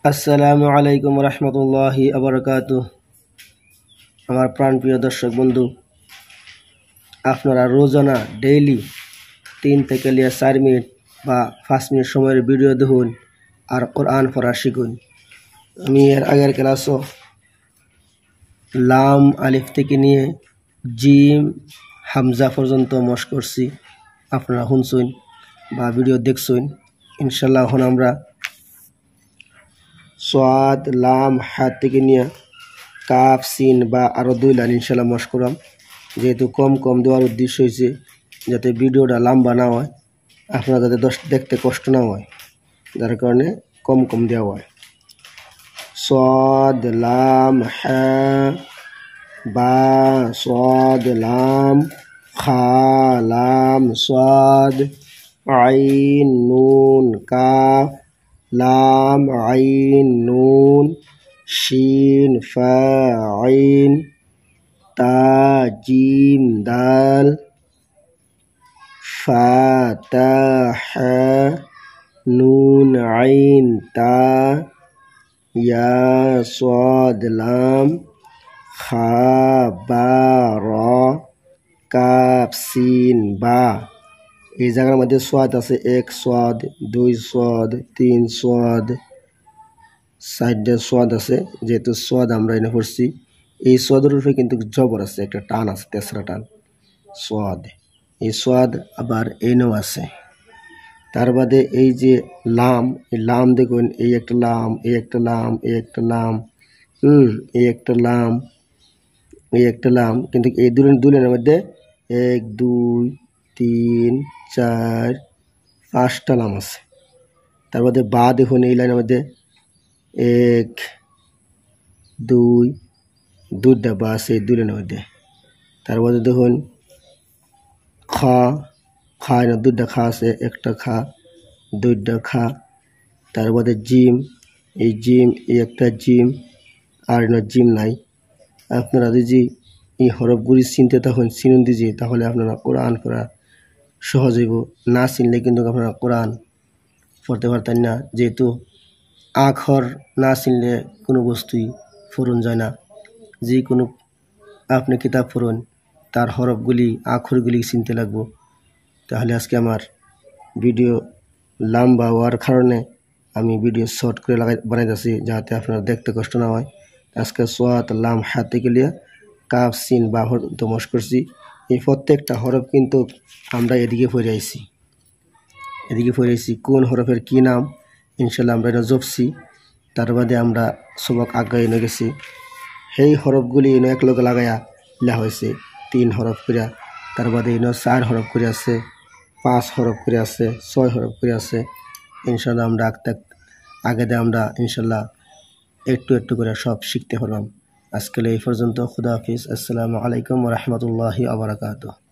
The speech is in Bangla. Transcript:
আসসালামু আলাইকুম রহমতুল্লাহি আবরাকাতুহ। আমার প্রাণপ্রিয় দর্শক বন্ধু, আপনারা রোজানা ডেইলি 3 থেকে 4 মিনিট বা 5 মিনিট সময়ের ভিডিও দেখুন আর কোরআন পড়া শিখুন। আমি এর আগের ক্লাসও লাম আলিফ থেকে নিয়ে জিম হামজা পর্যন্ত মশ করছি, আপনারা শুনছুন বা ভিডিও দেখছুন। ইনশাল্লাহ এখন আমরা সোয়াদ লাম হাত থেকে নিয়ে কাফ সিন বা আরও 2 লাইন ইনশাল্লাহ মশ করাম। যেহেতু কম দেওয়ার উদ্দেশ্য হয়েছে যাতে ভিডিওটা লম্বা না হয়, আপনারা যাতে দেখতে কষ্ট না হয়, যার কারণে কম দেওয়া হয়। সোয়াদ লাম হা বা সোয়াদ লাম খা লাম সোয়াদ আইন নুন কাফ লাম আইন নুন শিন ফা আইন তা জিম দাল ফা তা হা নুন আইন তা ইয়া সাদ লাম খা বা র কাফ সিন বা। এই জায়গার মধ্যে সোয়াদ আছে 1 সোয়াদ 2 সোয়াদ 3 সোয়াদ 4 সোয়াদ আছে। যেহেতু সোয়াদ আমরা এনে পড়ছি, এই সোয়াদের উপরে কিন্তু জবর আছে, একটা টান আছে, তেসরা টান সোয়াদ। এই সোয়াদ আবার এনেও আছে। তার বাদে এই যে লাম, এই লাম দেখুন, এই একটা লাম, এই একটা লাম, এই একটা লাম, এই একটা লাম, এই একটা লাম, কিন্তু এই দুই লাইনের মধ্যে 1 2 3 4 5টা লাম আছে। তার মধ্যে বা দেখুন, এই লাইনের মধ্যে 1 2 2টা বা আছে এই 2 লাইনের মধ্যে। তার মধ্যে দেখুন খা খা, 2টা খা আছে, একটা খা 2টা খা। তার মধ্যে জিম, এই জিম, এই একটা জিম, আর জিম নাই। আপনারা যদি এই হরফগুলি চিনতে তখন চিনুন দিজি, তাহলে আপনারা কোরআন পড়া সহজ হইব। না চিনলে কিন্তু আপনারা কোরআন পড়তে পারতেন না, যেহেতু আখর না চিনলে কোনো বস্তুই পড়ুন যায় না। যে কোনো আপনি কিতাব পড়ুন, তার হরফগুলি আখরগুলি চিনতে লাগবো। তাহলে আজকে আমার ভিডিও লম্বা হওয়ার কারণে আমি ভিডিও শর্ট করে বানাইতেছি, যাতে আপনারা দেখতে কষ্ট না হয়। আজকে সোয়াত লাম হাত থেকে লিয়া কাফ সিন বা পর্যন্ত মশ করছি। এই প্রত্যেকটা হরফ কিন্তু আমরা এদিকে পড়ে আইছি, কোন হরফের কি নাম ইনশাল্লাহ আমরা এটা জপছি। তার বাদে আমরা সবক আগে এনে গেছি, সেই হরফগুলি এনে এক লগে লাগাইয়া লেখা হয়েছে 3 হরফ করে। তার বাদে এনে 4 হরফ করে আছে, 5 হরফ করে আছে, 6 হরফ করে আছে। ইনশাল্লাহ আমরা আগে আমরা ইনশাল্লাহ একটু করে সব শিখতে পারলাম। আজকে এই পর্যন্ত। খুদা হাফিজ। আসসালামু আলাইকুম ওয়া রাহমাতুল্লাহি ওয়া বারাকাতুহু।